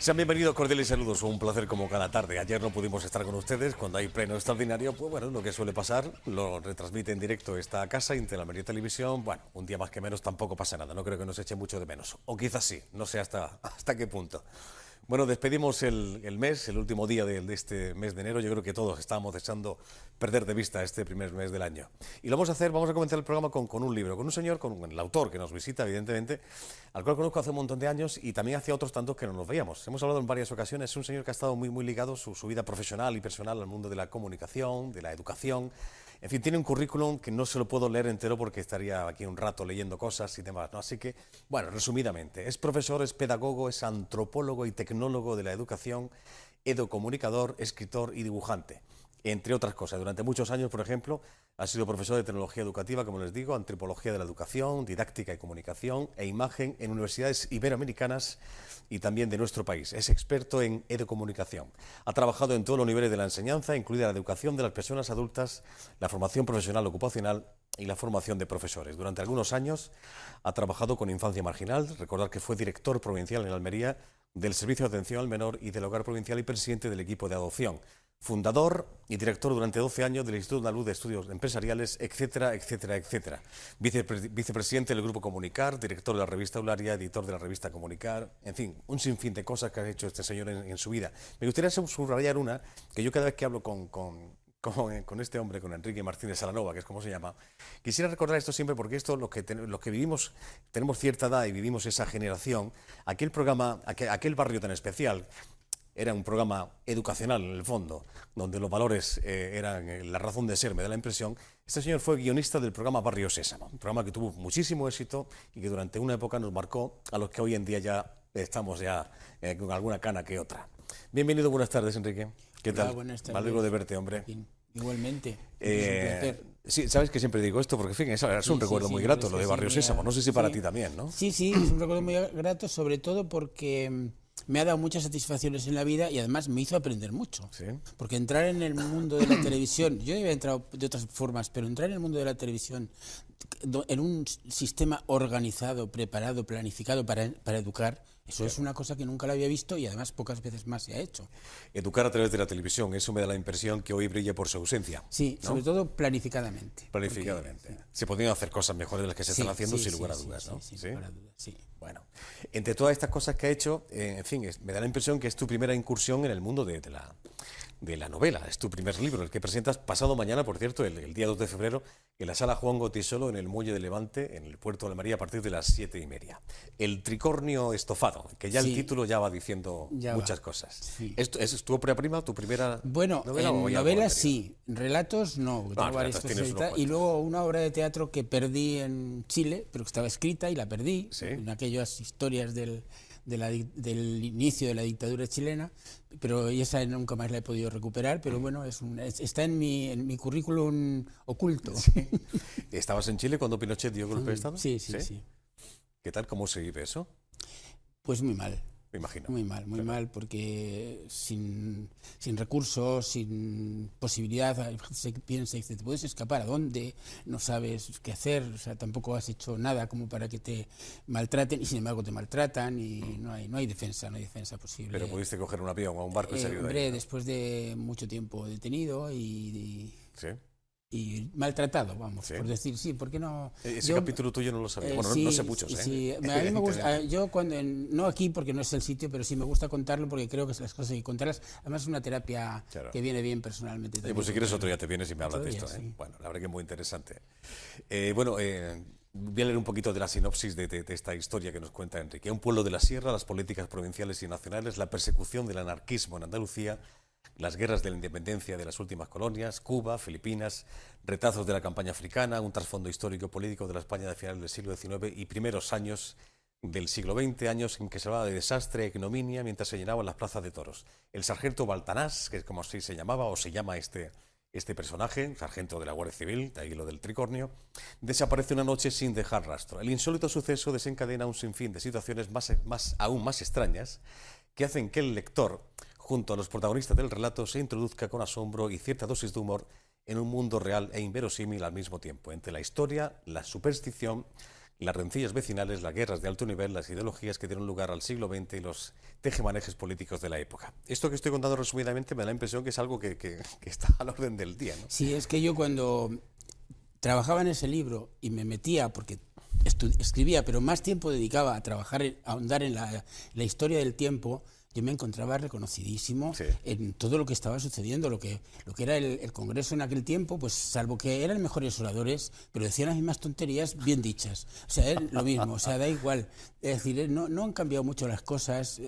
Sean bienvenidos, cordiales saludos, un placer como cada tarde. Ayer no pudimos estar con ustedes, cuando hay pleno extraordinario, pues bueno, lo que suele pasar, lo retransmite en directo esta casa, Interamérica Televisión, bueno, un día más que menos tampoco pasa nada, no creo que nos eche mucho de menos, o quizás sí, no sé hasta qué punto. Bueno, despedimos el mes, el último día de este mes de enero. Yo creo que todos estábamos deseando perder de vista este primer mes del año. Y lo vamos a comenzar el programa con un libro, con un señor, con el autor que nos visita, evidentemente, al cual conozco hace un montón de años y también hacía otros tantos que no nos veíamos. Hemos hablado en varias ocasiones, es un señor que ha estado muy ligado su vida profesional y personal al mundo de la comunicación, de la educación. En fin, tiene un currículum que no se lo puedo leer entero porque estaría aquí un rato leyendo cosas y demás, ¿no? Así que, bueno, resumidamente, es profesor, es pedagogo, es antropólogo y tecnólogo de la educación, educomunicador, escritor y dibujante, entre otras cosas. Durante muchos años, por ejemplo, ha sido profesor de tecnología educativa, como les digo, antropología de la educación, didáctica y comunicación e imagen en universidades iberoamericanas y también de nuestro país. Es experto en educomunicación. Ha trabajado en todos los niveles de la enseñanza, incluida la educación de las personas adultas, la formación profesional ocupacional y la formación de profesores. Durante algunos años ha trabajado con infancia marginal. Recordar que fue director provincial en Almería del Servicio de Atención al Menor y del Hogar Provincial y presidente del equipo de adopción. Fundador y director durante 12 años del Instituto Andaluz de Estudios Empresariales, etcétera, etcétera, etcétera. Vicepresidente del Grupo Comunicar, director de la revista Eulalia, editor de la revista Comunicar, en fin, un sinfín de cosas que ha hecho este señor en su vida. Me gustaría subrayar una, que yo cada vez que hablo con este hombre, con Enrique Martínez Salanova, que es como se llama, quisiera recordar esto siempre porque esto, los que vivimos, tenemos cierta edad y vivimos esa generación, aquel programa, aquel barrio tan especial, era un programa educacional en el fondo, donde los valores eran la razón de ser, me da la impresión. Este señor fue guionista del programa Barrio Sésamo, un programa que tuvo muchísimo éxito y que durante una época nos marcó a los que hoy en día ya estamos con alguna cana que otra. Bienvenido, buenas tardes, Enrique. ¿Qué tal? Buenas tardes. Me alegro de verte, hombre. Bien, igualmente. Es un placer. Sí, sabes que siempre digo esto porque, en fin, es un recuerdo muy grato, lo de Barrio Sésamo. No sé si para ti también, ¿no? Sí, es un recuerdo muy grato, sobre todo porque me ha dado muchas satisfacciones en la vida y además me hizo aprender mucho. Sí. Porque entrar en el mundo de la televisión, yo había entrado de otras formas, pero entrar en el mundo de la televisión en un sistema organizado, preparado, planificado para educar, eso es una cosa que nunca la había visto y además pocas veces más se ha hecho. Educar a través de la televisión, eso me da la impresión que hoy brilla por su ausencia. Sí, ¿no? sobre todo planificadamente. Planificadamente. Porque, se podrían hacer cosas mejores de las que se están haciendo, sin lugar a dudas, ¿no? Sin lugar a dudas, sí. Bueno, entre todas estas cosas que ha hecho, en fin, me da la impresión que es tu primera incursión en el mundo de la novela. Es tu primer libro, el que presentas pasado mañana, por cierto, el día 2 de febrero, en la sala Juan Gotisolo, en el Muelle de Levante, en el puerto de Almería, a partir de las 7:30. El tricornio estofado, que ya el título ya va diciendo muchas cosas. Sí. ¿Es tu ópera prima, tu primera novela? Bueno, novelas sí, relatos no, tengo varias cosas y luego una obra de teatro que perdí en Chile, pero que estaba escrita y la perdí, en aquellas historias del inicio de la dictadura chilena, pero esa nunca más la he podido recuperar, pero bueno, está en mi currículum oculto. Sí. ¿Estabas en Chile cuando Pinochet dio golpe de Estado? Sí. ¿Qué tal? ¿Cómo se vive eso? Pues muy mal. Me imagino. Muy mal, porque sin recursos, sin posibilidad, se piensa, te puedes escapar, ¿a dónde? No sabes qué hacer, o sea, tampoco has hecho nada como para que te maltraten, y sin embargo te maltratan y no hay defensa posible. Pero pudiste coger un avión o un barco y salir de ahí. Hombre, después de mucho tiempo detenido y maltratado, vamos, por decir, ¿por qué no? Ese capítulo tuyo no lo sabía, bueno, no sé muchos, Sí, a mí me gusta, yo no aquí porque no es el sitio, pero sí me gusta contarlo porque creo que las cosas hay que contarlas, además es una terapia que viene bien personalmente. Pues si quieres otro día te vienes y me hablas de esto, Bueno, la verdad que es muy interesante. Voy a leer un poquito de la sinopsis de esta historia que nos cuenta Enrique. Un pueblo de la sierra, las políticas provinciales y nacionales, la persecución del anarquismo en Andalucía, las guerras de la independencia de las últimas colonias, Cuba, Filipinas, retazos de la campaña africana, un trasfondo histórico-político de la España de finales del siglo XIX y primeros años del siglo XX, años en que se hablaba de desastre e ignominia mientras se llenaban las plazas de toros. El sargento Baltanás, que es como así se llamaba o se llama este personaje, sargento de la Guardia Civil, de ahí lo del tricornio, desaparece una noche sin dejar rastro. El insólito suceso desencadena un sinfín de situaciones aún más extrañas que hacen que el lector, junto a los protagonistas del relato, se introduzca con asombro y cierta dosis de humor en un mundo real e inverosímil al mismo tiempo, entre la historia, la superstición, las rencillas vecinales, las guerras de alto nivel, las ideologías que dieron lugar al siglo XX y los tejemanejes políticos de la época. Esto que estoy contando resumidamente me da la impresión que es algo que está al orden del día, ¿no? Sí, es que yo cuando trabajaba en ese libro y me metía, porque escribía, pero más tiempo dedicaba a trabajar, a ahondar en la historia del tiempo, yo me encontraba reconocidísimo en todo lo que estaba sucediendo, lo que era el Congreso en aquel tiempo, pues salvo que eran mejores oradores, pero decían las mismas tonterías bien dichas. O sea, es lo mismo, o sea, da igual. Es decir, no han cambiado mucho las cosas.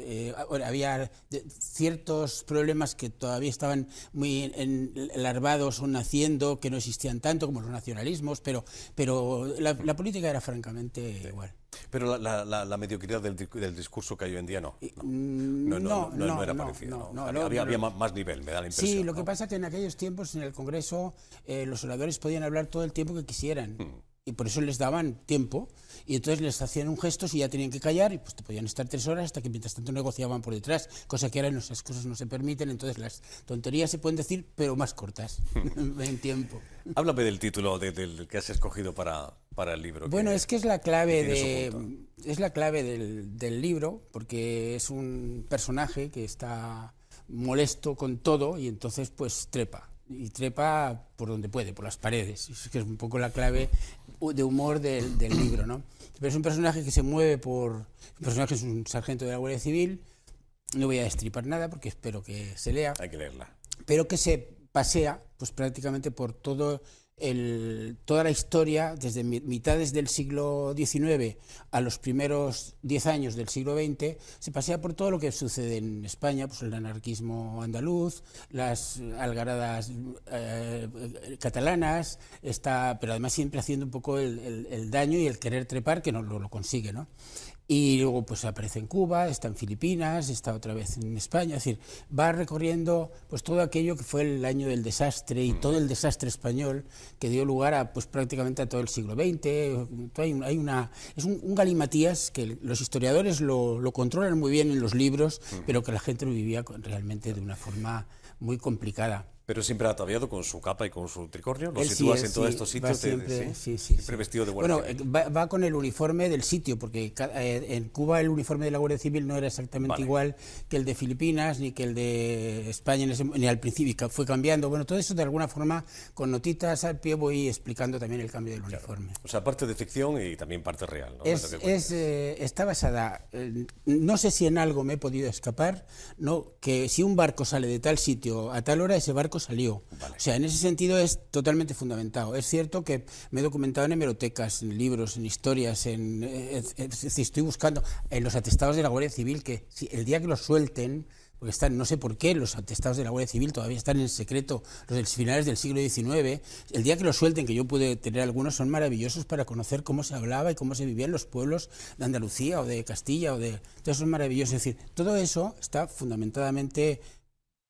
Había ciertos problemas que todavía estaban muy enlarvados o naciendo, que no existían tanto como los nacionalismos, pero la política era francamente igual. Pero la mediocridad del discurso que hay hoy en día no era parecido. Había más nivel, me da la impresión. Sí, lo que pasa es que en aquellos tiempos en el Congreso los oradores podían hablar todo el tiempo que quisieran. Y por eso les daban tiempo, y entonces les hacían un gesto si ya tenían que callar, y pues te podían estar 3 horas hasta que mientras tanto negociaban por detrás, cosa que ahora esas cosas no se permiten, entonces las tonterías se pueden decir, pero más cortas, en tiempo. Háblame del título del que has escogido para el libro. Bueno, es que es la clave del libro, porque es un personaje que está molesto con todo y entonces pues trepa. Y trepa por donde puede, por las paredes. Es que es un poco la clave de humor del libro, ¿no? Pero es un personaje que se mueve un personaje es un sargento de la Guardia Civil, no voy a destripar nada porque espero que se lea. Hay que leerla. Pero que se pasea pues prácticamente por toda la historia, desde mitades del siglo XIX a los primeros 10 años del siglo XX, se pasea por todo lo que sucede en España, pues el anarquismo andaluz, las algaradas catalanas, pero además siempre haciendo un poco el daño y el querer trepar, que no lo consigue, ¿no? Y luego pues aparece en Cuba, está en Filipinas, está otra vez en España, es decir, va recorriendo pues todo aquello que fue el año del desastre y todo el desastre español que dio lugar a pues prácticamente a todo el siglo XX. Es un galimatías que los historiadores lo controlan muy bien en los libros, pero que la gente lo vivía realmente de una forma muy complicada. Pero siempre ataviado con su capa y con su tricornio, lo sitúas en todos estos sitios. Siempre vestido de guardia civil. Bueno, va con el uniforme del sitio, porque en Cuba el uniforme de la Guardia Civil no era exactamente igual que el de Filipinas, ni que el de España, ni al principio, fue cambiando. Bueno, todo eso de alguna forma, con notitas al pie voy explicando también el cambio del uniforme. O sea, parte de ficción y también parte real, ¿no? Está basada, no sé si en algo me he podido escapar, no, que si un barco sale de tal sitio a tal hora, ese barco salió. Vale. O sea, en ese sentido es totalmente fundamentado. Es cierto que me he documentado en hemerotecas, en libros, en historias, estoy buscando en los atestados de la Guardia Civil que si el día que los suelten, porque no sé por qué los atestados de la Guardia Civil todavía están en secreto, los de finales del siglo XIX, el día que los suelten, que yo pude tener algunos, son maravillosos para conocer cómo se hablaba y cómo se vivía en los pueblos de Andalucía o de Castilla, entonces son maravillosos. Es decir, todo eso está fundamentadamente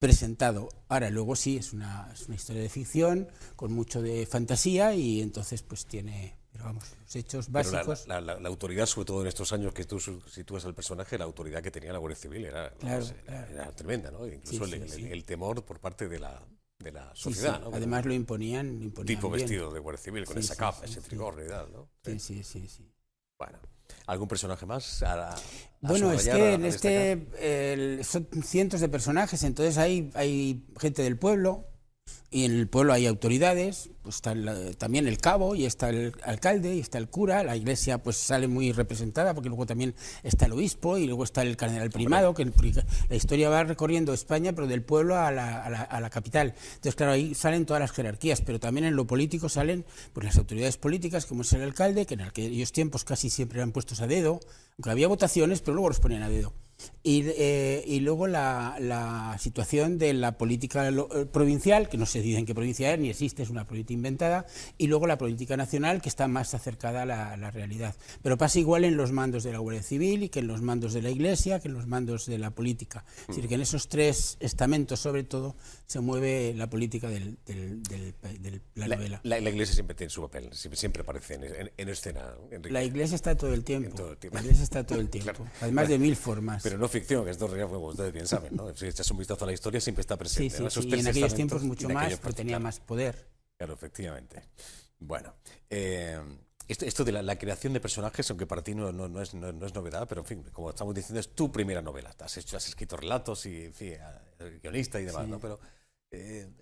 presentado. Ahora, luego sí, es una historia de ficción, con mucho de fantasía, y entonces pues tiene, pero vamos, los hechos básicos. Pero la autoridad, sobre todo en estos años que tú sitúas al personaje, la autoridad que tenía la Guardia Civil era tremenda, ¿no? Incluso el temor por parte de la sociedad, ¿no? Además lo imponían tipo bien. Vestido de Guardia Civil, con esa capa, ese tricornio y tal, ¿no? Sí. Bueno, ¿algún personaje más? Bueno, es que son cientos de personajes, entonces hay gente del pueblo, y en el pueblo hay autoridades, pues está también el cabo, y está el alcalde, y está el cura. La iglesia pues sale muy representada, porque luego también está el obispo, y luego está el cardenal primado, que la historia va recorriendo España, pero del pueblo a la capital. Entonces, claro, ahí salen todas las jerarquías, pero también en lo político salen pues las autoridades políticas, como es el alcalde, que en aquellos tiempos casi siempre eran puestos a dedo, aunque había votaciones, pero luego los ponían a dedo. Y luego la situación de la política provincial, que no se dice en qué provincia es, ni existe, es una política inventada, y luego la política nacional, que está más acercada a la realidad. Pero pasa igual en los mandos de la Guardia Civil, y que en los mandos de la Iglesia, que en los mandos de la política. Es decir, que en esos tres estamentos, sobre todo, se mueve la política de la novela. La Iglesia siempre tiene su papel, siempre aparece en escena, Enrique. La Iglesia está todo el tiempo. La Iglesia está todo el tiempo, claro. Además de mil formas. Pero no ficción, que esto realidad, como ustedes bien saben, ¿no? Si echas un vistazo a la historia, siempre está presente. Sí, y en aquellos tiempos mucho más, porque tenía más poder. Claro, efectivamente. Bueno, Esto de la creación de personajes, aunque para ti no es novedad, pero en fin, como estamos diciendo, es tu primera novela. Has escrito relatos y, en fin, guionista y demás, sí. ¿No? Pero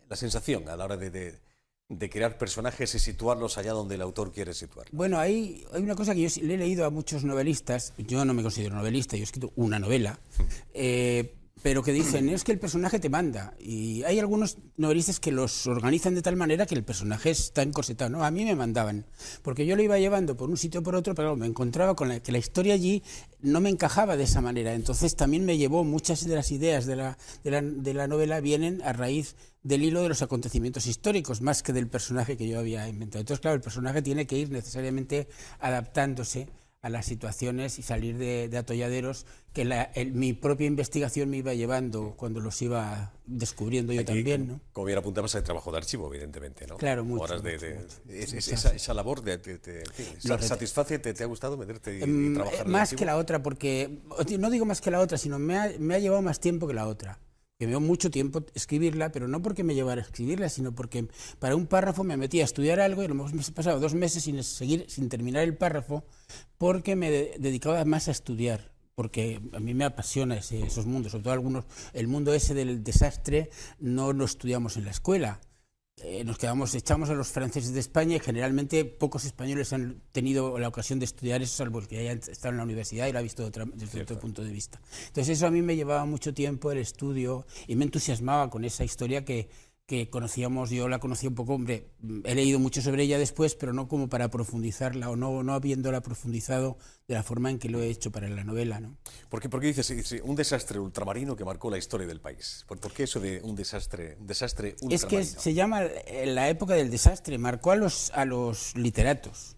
la sensación a la hora de crear personajes y situarlos allá donde el autor quiere situarlos. Bueno, hay una cosa que yo le he leído a muchos novelistas. Yo no me considero novelista, yo he escrito una novela. Pero que dicen, es que el personaje te manda. Y hay algunos novelistas que los organizan de tal manera que el personaje está encorsetado. No, a mí me mandaban, porque yo lo iba llevando por un sitio o por otro, pero me encontraba con que la historia allí no me encajaba de esa manera. Entonces también me llevó, muchas de las ideas de la novela vienen a raíz del hilo de los acontecimientos históricos, más que del personaje que yo había inventado. Entonces, claro, el personaje tiene que ir necesariamente adaptándose a las situaciones y salir de atolladeros que mi propia investigación me iba llevando cuando los iba descubriendo yo también, ¿no? Como bien apuntabas, hay trabajo de archivo, evidentemente, ¿no? Claro, mucho. Horas esa labor satisface, ¿te ha gustado meterte y trabajar? Más que la otra, porque, no digo más que la otra, sino me ha llevado más tiempo que la otra. Que me dio mucho tiempo escribirla, pero no porque me llevara a escribirla, sino porque para un párrafo me metía a estudiar algo y a lo mejor me he pasado 2 meses sin terminar el párrafo, porque me dedicaba más a estudiar, porque a mí me apasiona esos mundos, sobre todo el mundo ese del desastre no lo estudiamos en la escuela. Echamos a los franceses de España y generalmente pocos españoles han tenido la ocasión de estudiar eso, salvo el que hayan estado en la universidad y lo ha visto desde otro punto de vista. Entonces eso a mí me llevaba mucho tiempo el estudio y me entusiasmaba con esa historia que conocíamos. Yo la conocí un poco, hombre, he leído mucho sobre ella después, pero no como para profundizarla o no habiéndola profundizado de la forma en que lo he hecho para la novela, ¿no? ¿Por qué dices un desastre ultramarino que marcó la historia del país? ¿Por qué eso de un desastre ultramarino? Es que se llama la época del desastre, marcó a los literatos.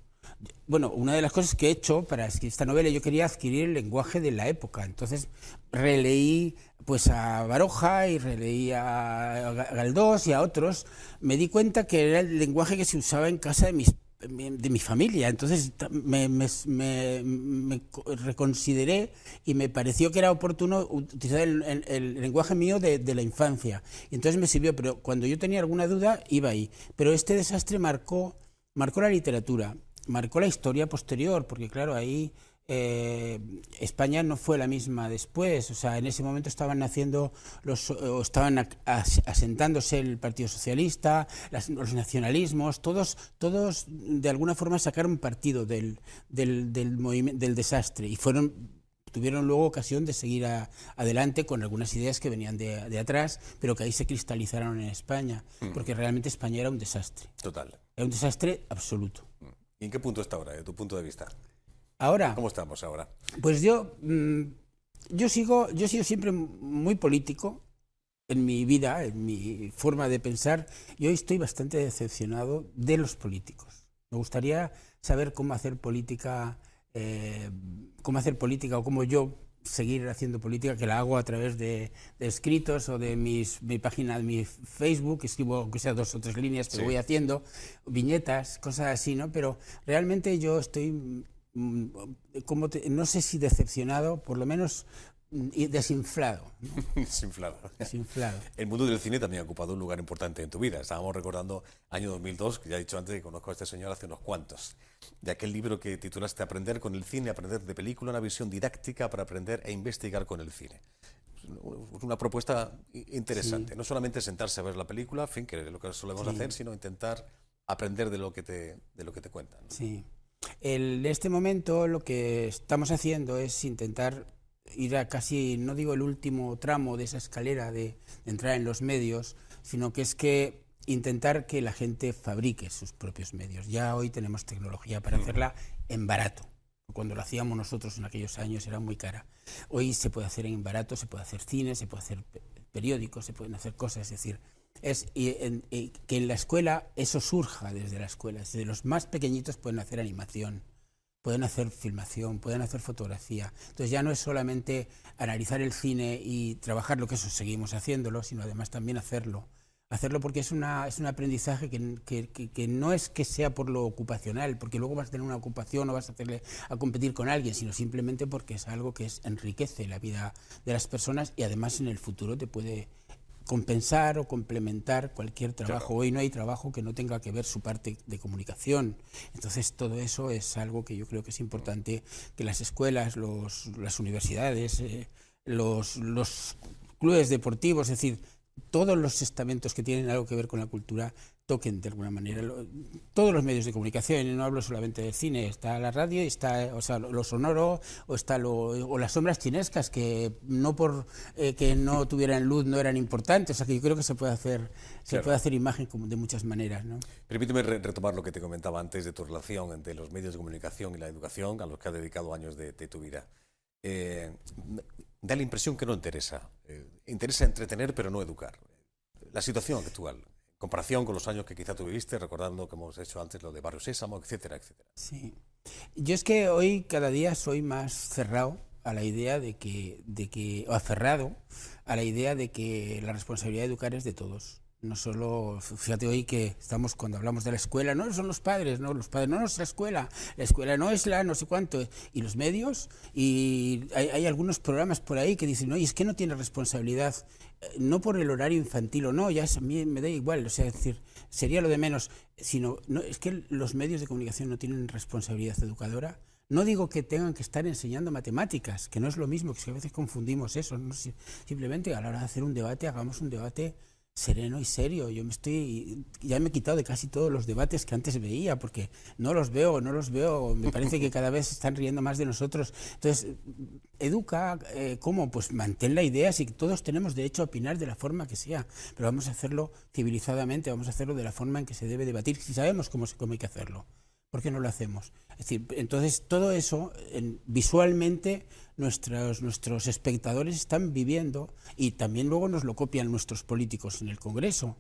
Bueno, una de las cosas que he hecho para escribir esta novela, yo quería adquirir el lenguaje de la época, entonces releí pues a Baroja y releí a Galdós y a otros. Me di cuenta que era el lenguaje que se usaba en casa de mi familia, entonces me reconsideré y me pareció que era oportuno utilizar el lenguaje mío de la infancia, y entonces me sirvió, pero cuando yo tenía alguna duda iba ahí. Pero este desastre marcó la literatura, marcó la historia posterior, porque claro, ahí España no fue la misma después. O sea, en ese momento estaban naciendo estaban asentándose el Partido Socialista, los nacionalismos, todos de alguna forma sacaron partido del desastre y tuvieron luego ocasión de seguir adelante con algunas ideas que venían de atrás, pero que ahí se cristalizaron en España, porque realmente España era un desastre. Total. Era un desastre absoluto. ¿Y en qué punto está ahora, de tu punto de vista? ¿Ahora? ¿Cómo estamos ahora? Pues yo sigo siempre muy político en mi vida, en mi forma de pensar, y hoy estoy bastante decepcionado de los políticos. Me gustaría saber cómo hacer política o cómo yo seguir haciendo política, que la hago a través de escritos o de mi página, de mi Facebook, escribo aunque sea 2 o 3 líneas, pero voy haciendo viñetas, cosas así, ¿no? Pero realmente yo estoy, no sé si decepcionado, por lo menos desinflado, ¿no? Desinflado. El mundo del cine también ha ocupado un lugar importante en tu vida. Estábamos recordando año 2002, que ya he dicho antes que conozco a este señor hace unos cuantos, de aquel libro que titulaste Aprender con el cine, aprender de película, una visión didáctica para aprender e investigar con el cine. Una propuesta interesante, no solamente sentarse a ver la película, en fin, que es lo que solemos hacer, sino intentar aprender de lo que te cuentan, ¿no? Sí. En este momento lo que estamos haciendo es intentar ir a casi, no digo el último tramo de esa escalera de entrar en los medios, sino que es que intentar que la gente fabrique sus propios medios. Ya hoy tenemos tecnología para hacerla en barato. Cuando lo hacíamos nosotros en aquellos años era muy cara. Hoy se puede hacer en barato, se puede hacer cine, se puede hacer periódicos, se pueden hacer cosas, es decir, que en la escuela eso surja desde la escuela. Desde los más pequeñitos pueden hacer animación, pueden hacer filmación, pueden hacer fotografía. Entonces ya no es solamente analizar el cine y trabajar, lo que eso seguimos haciéndolo, sino además también hacerlo porque es un aprendizaje que no es que sea por lo ocupacional, porque luego vas a tener una ocupación o vas a competir con alguien, sino simplemente porque es algo que enriquece la vida de las personas y además en el futuro te puede compensar o complementar cualquier trabajo. Claro. Hoy no hay trabajo que no tenga que ver su parte de comunicación. Entonces todo eso es algo que yo creo que es importante que las escuelas, las universidades, los clubes deportivos, es decir, todos los estamentos que tienen algo que ver con la cultura toquen de alguna manera. Todos los medios de comunicación, y no hablo solamente del cine, está la radio, está, o sea, lo sonoro, o las sombras chinescas que no por que no tuvieran luz no eran importantes. O sea, que yo creo que se puede hacer imagen como de muchas maneras, ¿no? Permíteme retomar lo que te comentaba antes de tu relación entre los medios de comunicación y la educación, a los que has dedicado años de tu vida. Da la impresión que no interesa. Interesa entretener, pero no educar. La situación actual, en comparación con los años que quizá tú viviste, recordando que hemos hecho antes lo de Barrio Sésamo, etcétera, etcétera. Sí. Yo es que hoy cada día soy más cerrado a la idea o aferrado a la idea de que la responsabilidad de educar es de todos. No solo, fíjate hoy que estamos, cuando hablamos de la escuela, no son los padres no es la escuela no es la no sé cuánto, y los medios, y hay algunos programas por ahí que dicen, oye, es que no tiene responsabilidad, no por el horario infantil o no, ya a mí me da igual, o sea, es decir, sería lo de menos, sino, no, es que los medios de comunicación no tienen responsabilidad educadora. No digo que tengan que estar enseñando matemáticas, que no es lo mismo, que a veces confundimos eso, ¿no? Simplemente a la hora de hacer un debate, hagamos un debate sereno y serio. Ya me he quitado de casi todos los debates que antes veía, porque no los veo, me parece que cada vez se están riendo más de nosotros. Entonces, educa, ¿cómo? Pues mantén la idea, si todos tenemos derecho a opinar de la forma que sea, pero vamos a hacerlo civilizadamente, vamos a hacerlo de la forma en que se debe debatir, si sabemos cómo hay que hacerlo. ¿Por qué no lo hacemos? Es decir, entonces todo eso, visualmente, nuestros espectadores están viviendo, y también luego nos lo copian nuestros políticos en el Congreso.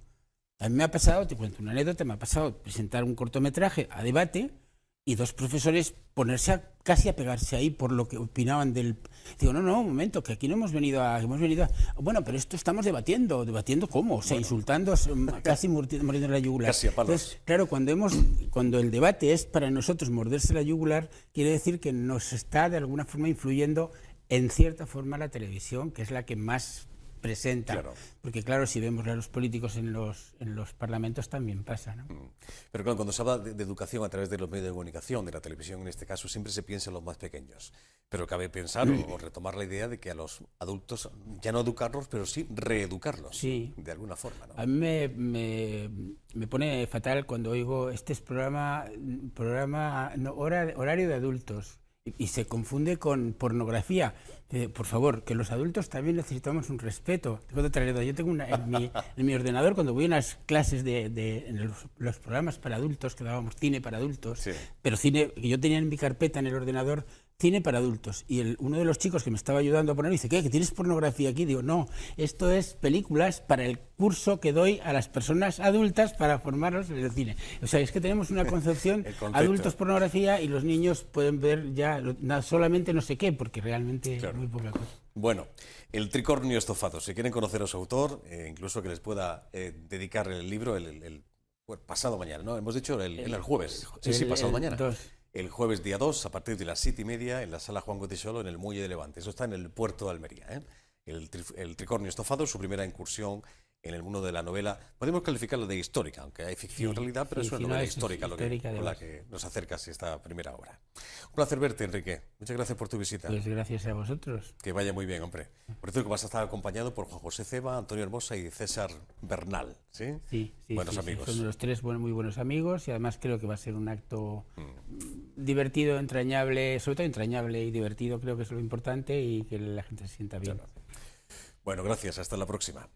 A mí me ha pasado, te cuento una anécdota, me ha pasado presentar un cortometraje a debate y dos profesores ponerse casi a pegarse ahí por lo que opinaban del... Digo, no, un momento, que aquí no hemos venido a... Bueno, pero esto estamos debatiendo ¿cómo? O sea, insultando, casi mordiendo la yugular. Casi a palos. Entonces, claro, cuando el debate es para nosotros morderse la yugular, quiere decir que nos está de alguna forma influyendo en cierta forma la televisión, que es la que más presenta, claro. Porque claro, si vemos a los políticos en los parlamentos también pasa, ¿no? Pero claro, cuando se habla de educación a través de los medios de comunicación, de la televisión en este caso, siempre se piensa en los más pequeños. Pero cabe pensar o retomar la idea de que a los adultos, ya no educarlos, pero sí reeducarlos, sí, de alguna forma, ¿no? A mí me pone fatal cuando oigo, este es horario de adultos. Y se confunde con pornografía. Por favor, que los adultos también necesitamos un respeto. Yo tengo en mi ordenador, cuando voy a unas clases en los programas para adultos, que dábamos cine para adultos, sí. Pero cine que yo tenía en mi carpeta en el ordenador, cine para adultos. Y uno de los chicos que me estaba ayudando a poner dice, ¿qué? ¿Que tienes pornografía aquí? Digo, no, esto es películas para el curso que doy a las personas adultas para formarlos en el cine. O sea, es que tenemos una concepción, adultos pornografía, y los niños pueden ver ya solamente no sé qué, porque realmente claro. Muy poca cosa. Bueno, el Tricornio Estofado, si quieren conocer a su autor, incluso que les pueda dedicar el libro el pasado mañana, ¿no? Hemos dicho el jueves. Sí, pasado mañana. El jueves día 2, a partir de las 7:30, en la sala Juan Goytisolo, en el Muelle de Levante. Eso está en el puerto de Almería, ¿eh? El Tricornio Estofado, su primera incursión en el mundo de la novela. Podemos calificarlo de histórica, aunque hay ficción en realidad, pero es una novela histórica con la que nos acercas esta primera obra. Un placer verte, Enrique. Muchas gracias por tu visita. Pues gracias a vosotros. Que vaya muy bien, hombre. Por cierto, que vas a estar acompañado por Juan José Ceba, Antonio Hermosa y César Bernal, ¿sí? Sí. Buenos amigos. Son los tres muy buenos amigos, y además creo que va a ser un acto divertido, entrañable, sobre todo entrañable y divertido, creo que es lo importante, y que la gente se sienta bien. Claro. Bueno, gracias. Hasta la próxima.